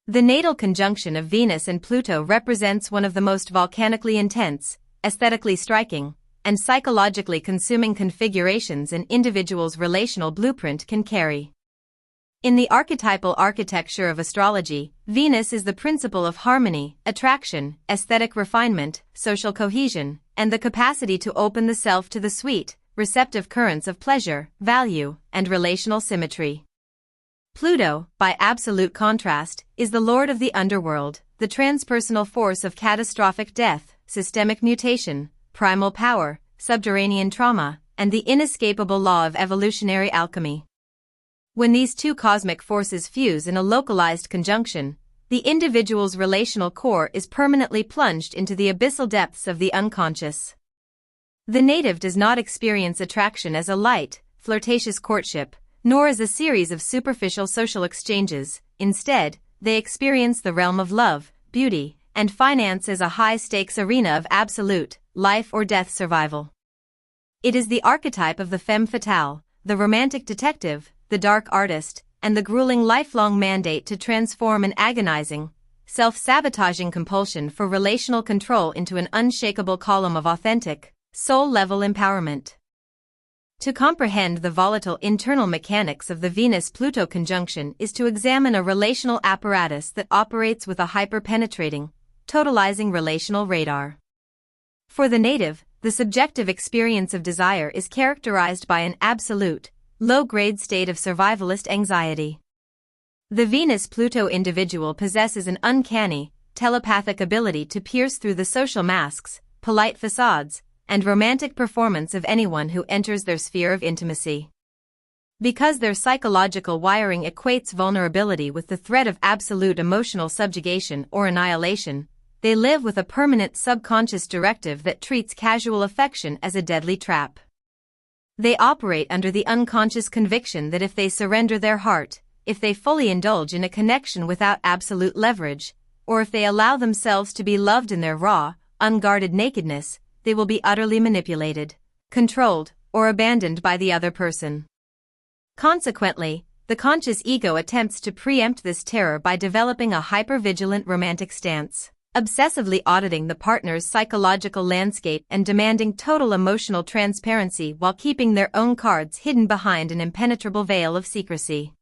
The natal conjunction of Venus and Pluto represents one of the most volcanically intense, aesthetically striking, and psychologically consuming configurations an individual's relational blueprint can carry. In the archetypal architecture of astrology, Venus is the principle of harmony, attraction, aesthetic refinement, social cohesion, and the capacity to open the self to the sweet, receptive currents of pleasure, value, and relational symmetry. Pluto, by absolute contrast, is the lord of the underworld, the transpersonal force of catastrophic death, systemic mutation, primal power, subterranean trauma, and the inescapable law of evolutionary alchemy. When these two cosmic forces fuse in a localized conjunction, the individual's relational core is permanently plunged into the abyssal depths of the unconscious. The native does not experience attraction as a light, flirtatious courtship, nor as a series of superficial social exchanges. Instead, they experience the realm of love, beauty, and finance as a high-stakes arena of absolute, life-or-death survival. It is the archetype of the femme fatale, the romantic detective, the dark artist, and the grueling lifelong mandate to transform an agonizing, self-sabotaging compulsion for relational control into an unshakable column of authentic, soul-level empowerment. To comprehend the volatile internal mechanics of the Venus-Pluto conjunction is to examine a relational apparatus that operates with a hyper-penetrating, totalizing relational radar. For the native, the subjective experience of desire is characterized by an absolute, low-grade state of survivalist anxiety. The Venus-Pluto individual possesses an uncanny, telepathic ability to pierce through the social masks, polite facades, and romantic performance of anyone who enters their sphere of intimacy. Because their psychological wiring equates vulnerability with the threat of absolute emotional subjugation or annihilation, they live with a permanent subconscious directive that treats casual affection as a deadly trap. They operate under the unconscious conviction that if they surrender their heart, if they fully indulge in a connection without absolute leverage, or if they allow themselves to be loved in their raw, unguarded nakedness, they will be utterly manipulated, controlled, or abandoned by the other person. Consequently, the conscious ego attempts to preempt this terror by developing a hyper-vigilant romantic stance, obsessively auditing the partner's psychological landscape and demanding total emotional transparency while keeping their own cards hidden behind an impenetrable veil of secrecy.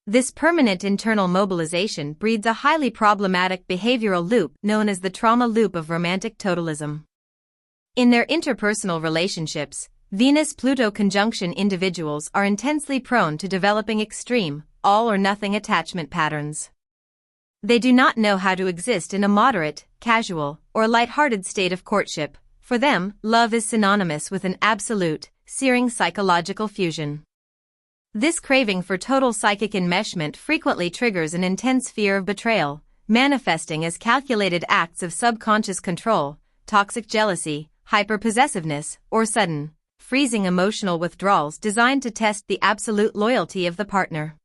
This permanent internal mobilization breeds a highly problematic behavioral loop known as the trauma loop of romantic totalism. In their interpersonal relationships, Venus-Pluto conjunction individuals are intensely prone to developing extreme, all-or-nothing attachment patterns. They do not know how to exist in a moderate, casual, or light-hearted state of courtship. For them, love is synonymous with an absolute, searing psychological fusion. This craving for total psychic enmeshment frequently triggers an intense fear of betrayal, manifesting as calculated acts of subconscious control, toxic jealousy, hyper-possessiveness, or sudden, freezing emotional withdrawals designed to test the absolute loyalty of the partner.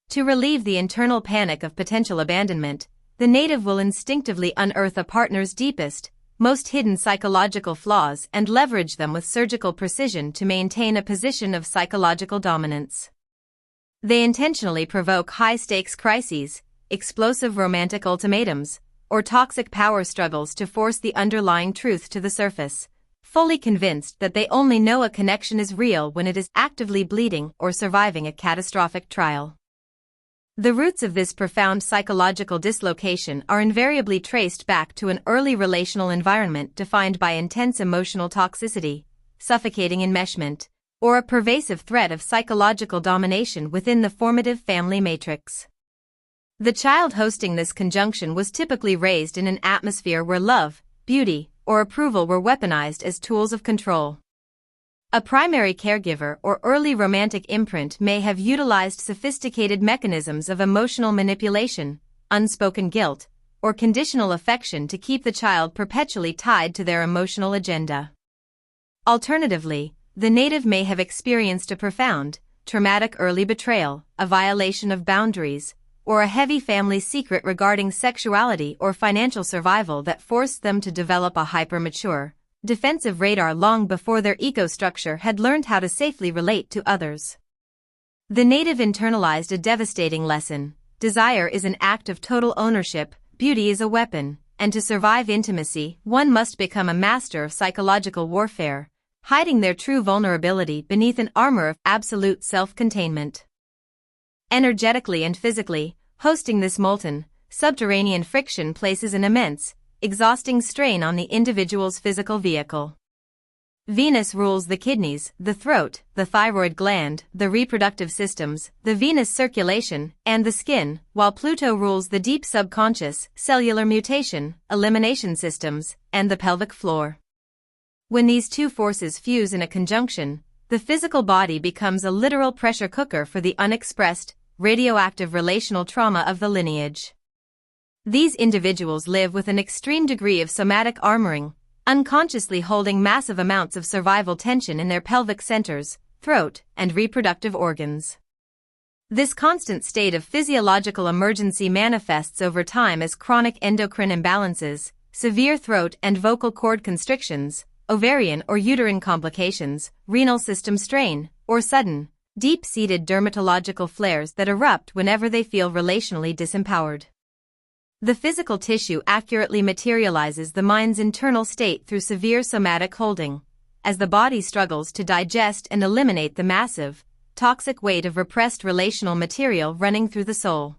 To relieve the internal panic of potential abandonment, the native will instinctively unearth a partner's deepest, most hidden psychological flaws and leverage them with surgical precision to maintain a position of psychological dominance. They intentionally provoke high-stakes crises, explosive romantic ultimatums, or toxic power struggles to force the underlying truth to the surface, fully convinced that they only know a connection is real when it is actively bleeding or surviving a catastrophic trial. The roots of this profound psychological dislocation are invariably traced back to an early relational environment defined by intense emotional toxicity, suffocating enmeshment, or a pervasive threat of psychological domination within the formative family matrix. The child hosting this conjunction was typically raised in an atmosphere where love, beauty, or approval were weaponized as tools of control. A primary caregiver or early romantic imprint may have utilized sophisticated mechanisms of emotional manipulation, unspoken guilt, or conditional affection to keep the child perpetually tied to their emotional agenda. Alternatively, the native may have experienced a profound, traumatic early betrayal, a violation of boundaries, or a heavy family secret regarding sexuality or financial survival that forced them to develop a hyper-mature, defensive radar long before their ego structure had learned how to safely relate to others. The native internalized a devastating lesson: desire is an act of total ownership, beauty is a weapon, and to survive intimacy, one must become a master of psychological warfare, hiding their true vulnerability beneath an armor of absolute self-containment. Energetically and physically, hosting this molten, subterranean friction places an immense, exhausting strain on the individual's physical vehicle. Venus rules the kidneys, the throat, the thyroid gland, the reproductive systems, the venous circulation, and the skin, while Pluto rules the deep subconscious, cellular mutation, elimination systems, and the pelvic floor. When these two forces fuse in a conjunction, the physical body becomes a literal pressure cooker for the unexpressed, radioactive relational trauma of the lineage. These individuals live with an extreme degree of somatic armoring, unconsciously holding massive amounts of survival tension in their pelvic centers, throat, and reproductive organs. This constant state of physiological emergency manifests over time as chronic endocrine imbalances, severe throat and vocal cord constrictions, ovarian or uterine complications, renal system strain, or sudden, deep-seated dermatological flares that erupt whenever they feel relationally disempowered. The physical tissue accurately materializes the mind's internal state through severe somatic holding, as the body struggles to digest and eliminate the massive, toxic weight of repressed relational material running through the soul.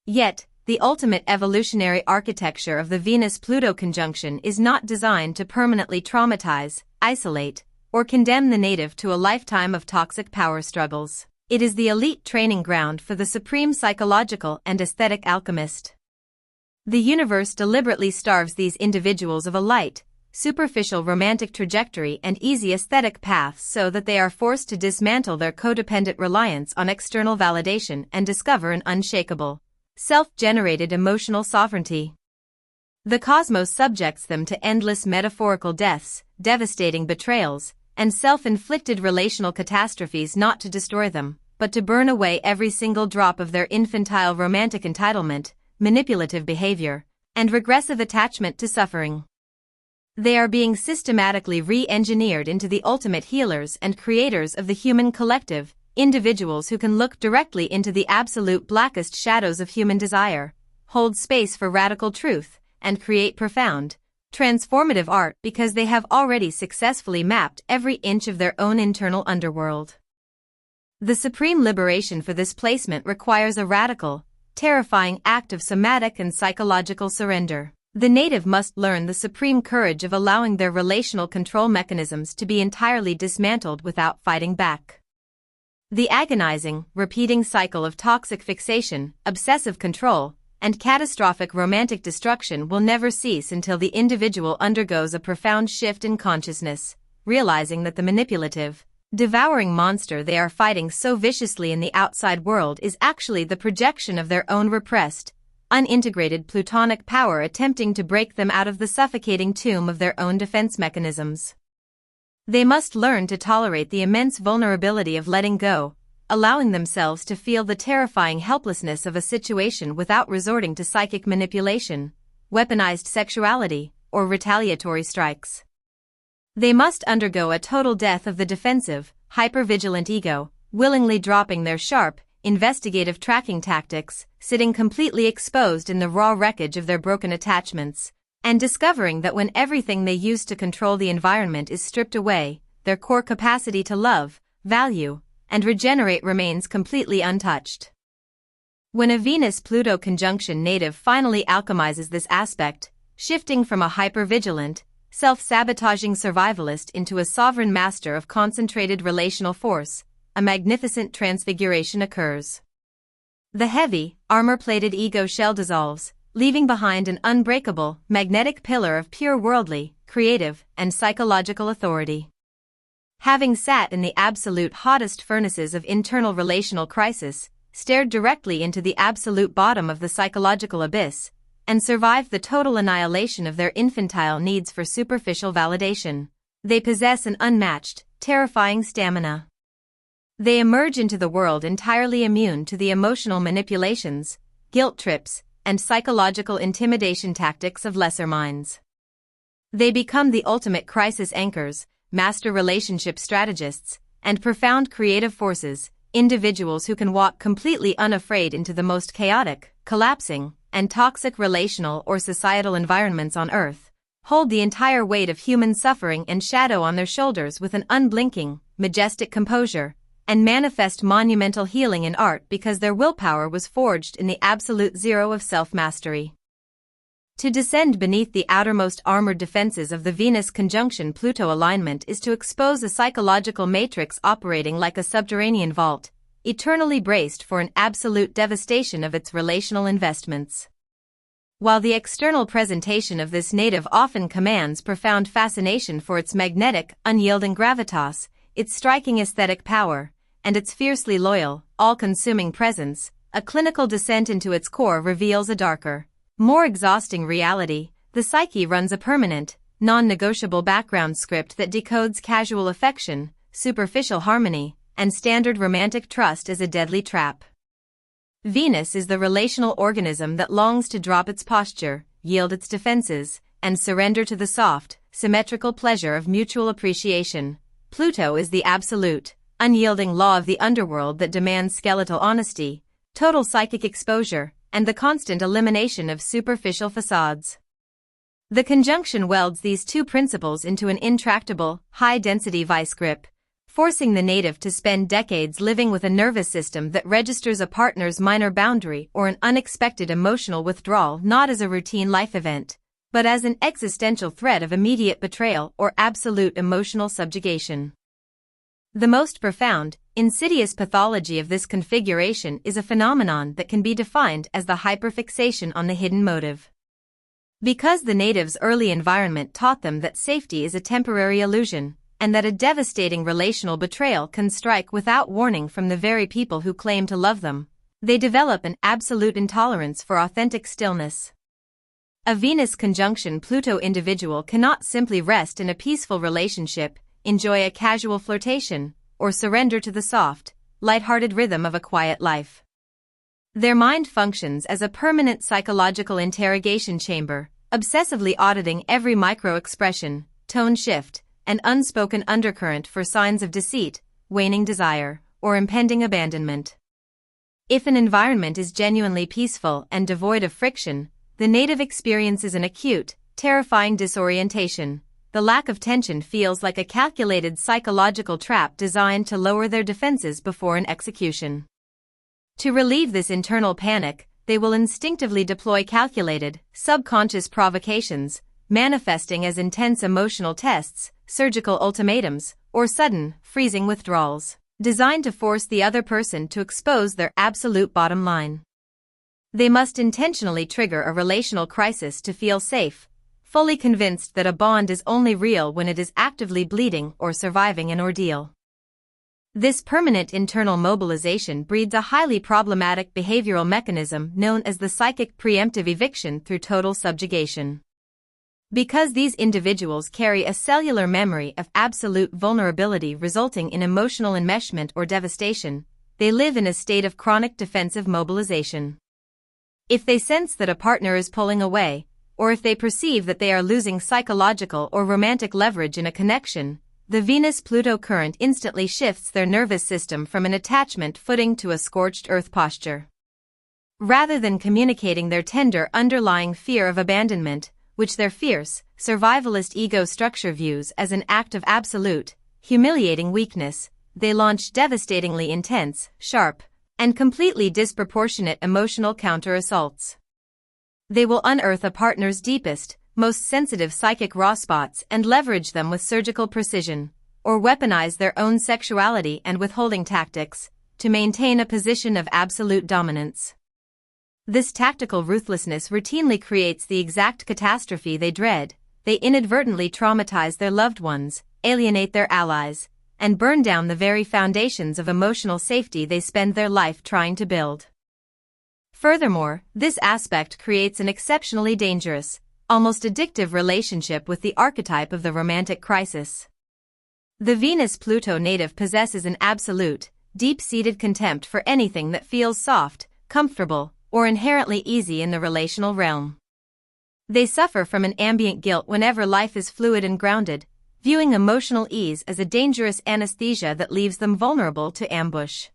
Yet, the ultimate evolutionary architecture of the Venus-Pluto conjunction is not designed to permanently traumatize, isolate, or condemn the native to a lifetime of toxic power struggles. It is the elite training ground for the supreme psychological and aesthetic alchemist. The universe deliberately starves these individuals of a light, superficial romantic trajectory and easy aesthetic paths so that they are forced to dismantle their codependent reliance on external validation and discover an unshakable, self-generated emotional sovereignty. The cosmos subjects them to endless metaphorical deaths, devastating betrayals, and self-inflicted relational catastrophes, not to destroy them, but to burn away every single drop of their infantile romantic entitlement, manipulative behavior, and regressive attachment to suffering. They are being systematically re-engineered into the ultimate healers and creators of the human collective, individuals who can look directly into the absolute blackest shadows of human desire, hold space for radical truth, and create profound, transformative art because they have already successfully mapped every inch of their own internal underworld. The supreme liberation for this placement requires a radical, terrifying act of somatic and psychological surrender. The native must learn the supreme courage of allowing their relational control mechanisms to be entirely dismantled without fighting back. The agonizing, repeating cycle of toxic fixation, obsessive control, and catastrophic romantic destruction will never cease until the individual undergoes a profound shift in consciousness, realizing that the manipulative, devouring monster they are fighting so viciously in the outside world is actually the projection of their own repressed, unintegrated plutonic power attempting to break them out of the suffocating tomb of their own defense mechanisms. They must learn to tolerate the immense vulnerability of letting go, allowing themselves to feel the terrifying helplessness of a situation without resorting to psychic manipulation, weaponized sexuality, or retaliatory strikes. They must undergo a total death of the defensive, hyper-vigilant ego, willingly dropping their sharp, investigative tracking tactics, sitting completely exposed in the raw wreckage of their broken attachments, and discovering that when everything they used to control the environment is stripped away, their core capacity to love, value, and regenerate remains completely untouched. When a Venus-Pluto conjunction native finally alchemizes this aspect, shifting from a hyper-vigilant, self-sabotaging survivalist into a sovereign master of concentrated relational force, a magnificent transfiguration occurs. The heavy, armor-plated ego shell dissolves, leaving behind an unbreakable, magnetic pillar of pure worldly, creative, and psychological authority. Having sat in the absolute hottest furnaces of internal relational crisis, stared directly into the absolute bottom of the psychological abyss, and survived the total annihilation of their infantile needs for superficial validation, they possess an unmatched, terrifying stamina. They emerge into the world entirely immune to the emotional manipulations, guilt trips, and psychological intimidation tactics of lesser minds. They become the ultimate crisis anchors, master relationship strategists, and profound creative forces, individuals who can walk completely unafraid into the most chaotic, collapsing, and toxic relational or societal environments on Earth, hold the entire weight of human suffering and shadow on their shoulders with an unblinking, majestic composure, and manifest monumental healing in art because their willpower was forged in the absolute zero of self-mastery. To descend beneath the outermost armored defenses of the Venus-conjunction-Pluto alignment is to expose a psychological matrix operating like a subterranean vault, eternally braced for an absolute devastation of its relational investments. While the external presentation of this native often commands profound fascination for its magnetic, unyielding gravitas, its striking aesthetic power, and its fiercely loyal, all-consuming presence, a clinical descent into its core reveals a darker, more exhausting reality. The psyche runs a permanent, non-negotiable background script that decodes casual affection, superficial harmony, and standard romantic trust as a deadly trap. Venus is the relational organism that longs to drop its posture, yield its defenses, and surrender to the soft, symmetrical pleasure of mutual appreciation. Pluto is the absolute, unyielding law of the underworld that demands skeletal honesty, total psychic exposure, and the constant elimination of superficial facades. The conjunction welds these two principles into an intractable, high-density vice grip, forcing the native to spend decades living with a nervous system that registers a partner's minor boundary or an unexpected emotional withdrawal not as a routine life event, but as an existential threat of immediate betrayal or absolute emotional subjugation. The most profound, insidious pathology of this configuration is a phenomenon that can be defined as the hyperfixation on the hidden motive. Because the natives' early environment taught them that safety is a temporary illusion, and that a devastating relational betrayal can strike without warning from the very people who claim to love them, they develop an absolute intolerance for authentic stillness. A Venus-conjunction-Pluto individual cannot simply rest in a peaceful relationship, enjoy a casual flirtation, or surrender to the soft, light-hearted rhythm of a quiet life. Their mind functions as a permanent psychological interrogation chamber, obsessively auditing every micro-expression, tone shift, and unspoken undercurrent for signs of deceit, waning desire, or impending abandonment. If an environment is genuinely peaceful and devoid of friction, the native experiences an acute, terrifying disorientation. The lack of tension feels like a calculated psychological trap designed to lower their defenses before an execution. To relieve this internal panic, they will instinctively deploy calculated, subconscious provocations, manifesting as intense emotional tests, surgical ultimatums, or sudden, freezing withdrawals, designed to force the other person to expose their absolute bottom line. They must intentionally trigger a relational crisis to feel safe, fully convinced that a bond is only real when it is actively bleeding or surviving an ordeal. This permanent internal mobilization breeds a highly problematic behavioral mechanism known as the psychic preemptive eviction through total subjugation. Because these individuals carry a cellular memory of absolute vulnerability resulting in emotional enmeshment or devastation, they live in a state of chronic defensive mobilization. If they sense that a partner is pulling away, or if they perceive that they are losing psychological or romantic leverage in a connection, the Venus-Pluto current instantly shifts their nervous system from an attachment footing to a scorched earth posture. Rather than communicating their tender underlying fear of abandonment, which their fierce, survivalist ego structure views as an act of absolute, humiliating weakness, they launch devastatingly intense, sharp, and completely disproportionate emotional counter-assaults. They will unearth a partner's deepest, most sensitive psychic raw spots and leverage them with surgical precision, or weaponize their own sexuality and withholding tactics, to maintain a position of absolute dominance. This tactical ruthlessness routinely creates the exact catastrophe they dread. They inadvertently traumatize their loved ones, alienate their allies, and burn down the very foundations of emotional safety they spend their life trying to build. Furthermore, this aspect creates an exceptionally dangerous, almost addictive relationship with the archetype of the romantic crisis. The Venus-Pluto native possesses an absolute, deep-seated contempt for anything that feels soft, comfortable, or inherently easy in the relational realm. They suffer from an ambient guilt whenever life is fluid and grounded, viewing emotional ease as a dangerous anesthesia that leaves them vulnerable to ambush.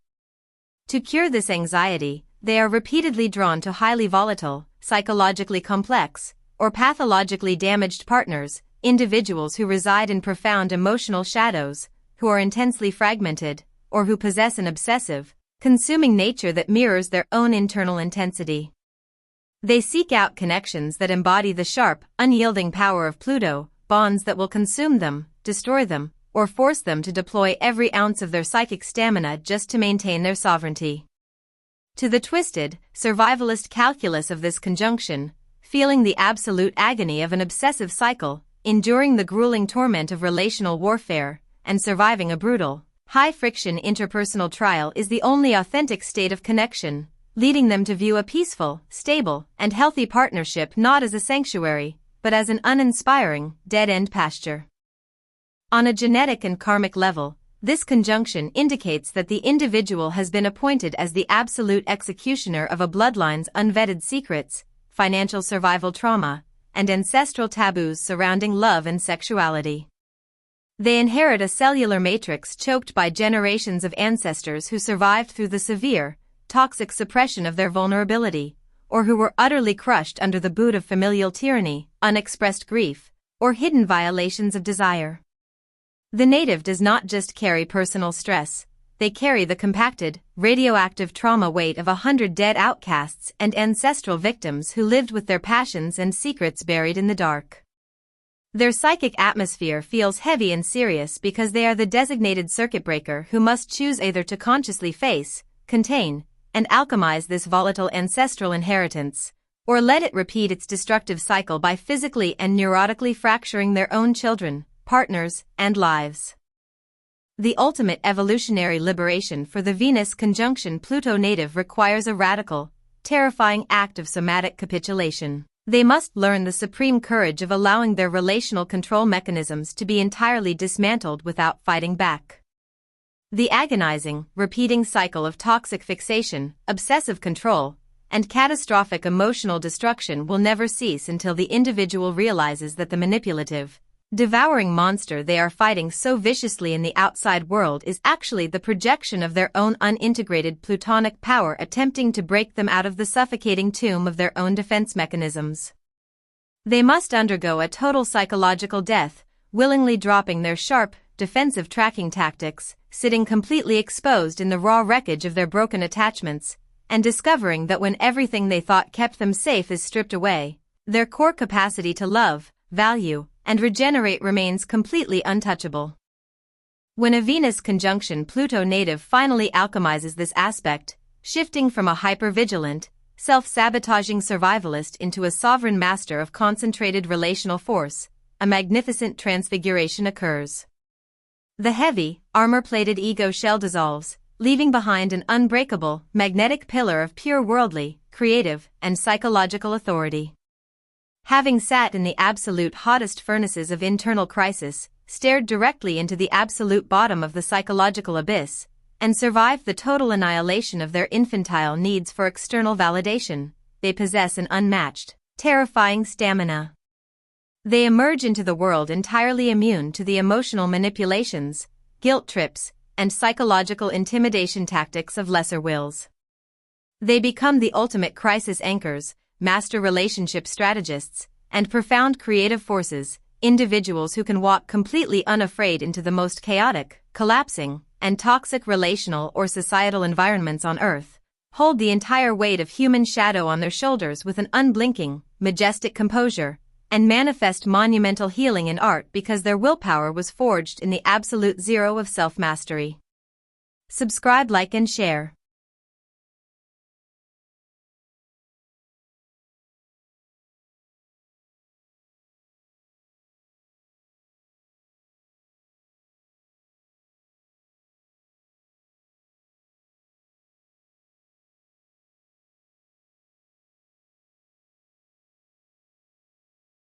To cure this anxiety, they are repeatedly drawn to highly volatile, psychologically complex, or pathologically damaged partners, individuals who reside in profound emotional shadows, who are intensely fragmented, or who possess an obsessive, consuming nature that mirrors their own internal intensity. They seek out connections that embody the sharp, unyielding power of Pluto, bonds that will consume them, destroy them, or force them to deploy every ounce of their psychic stamina just to maintain their sovereignty. To the twisted, survivalist calculus of this conjunction, feeling the absolute agony of an obsessive cycle, enduring the grueling torment of relational warfare, and surviving a brutal, high-friction interpersonal trial is the only authentic state of connection, leading them to view a peaceful, stable, and healthy partnership not as a sanctuary, but as an uninspiring, dead-end pasture. On a genetic and karmic level, this conjunction indicates that the individual has been appointed as the absolute executioner of a bloodline's unvetted secrets, financial survival trauma, and ancestral taboos surrounding love and sexuality. They inherit a cellular matrix choked by generations of ancestors who survived through the severe, toxic suppression of their vulnerability, or who were utterly crushed under the boot of familial tyranny, unexpressed grief, or hidden violations of desire. The native does not just carry personal stress, they carry the compacted, radioactive trauma weight of 100 dead outcasts and ancestral victims who lived with their passions and secrets buried in the dark. Their psychic atmosphere feels heavy and serious because they are the designated circuit breaker who must choose either to consciously face, contain, and alchemize this volatile ancestral inheritance, or let it repeat its destructive cycle by physically and neurotically fracturing their own children, partners, and lives. The ultimate evolutionary liberation for the Venus-conjunction-Pluto native requires a radical, terrifying act of somatic capitulation. They must learn the supreme courage of allowing their relational control mechanisms to be entirely dismantled without fighting back. The agonizing, repeating cycle of toxic fixation, obsessive control, and catastrophic emotional destruction will never cease until the individual realizes that the manipulative, devouring monster they are fighting so viciously in the outside world is actually the projection of their own unintegrated plutonic power attempting to break them out of the suffocating tomb of their own defense mechanisms. They must undergo a total psychological death, willingly dropping their sharp, defensive tracking tactics, sitting completely exposed in the raw wreckage of their broken attachments, and discovering that when everything they thought kept them safe is stripped away, their core capacity to love, value, and regenerate remains completely untouchable. When a Venus-conjunction-Pluto native finally alchemizes this aspect, shifting from a hyper-vigilant, self-sabotaging survivalist into a sovereign master of concentrated relational force, a magnificent transfiguration occurs. The heavy, armor-plated ego shell dissolves, leaving behind an unbreakable, magnetic pillar of pure worldly, creative, and psychological authority. Having sat in the absolute hottest furnaces of internal crisis, stared directly into the absolute bottom of the psychological abyss, and survived the total annihilation of their infantile needs for external validation, they possess an unmatched, terrifying stamina. They emerge into the world entirely immune to the emotional manipulations, guilt trips, and psychological intimidation tactics of lesser wills. They become the ultimate crisis anchors, master relationship strategists, and profound creative forces, individuals who can walk completely unafraid into the most chaotic, collapsing, and toxic relational or societal environments on Earth, hold the entire weight of human shadow on their shoulders with an unblinking, majestic composure, and manifest monumental healing in art because their willpower was forged in the absolute zero of self-mastery. Subscribe, like, and share.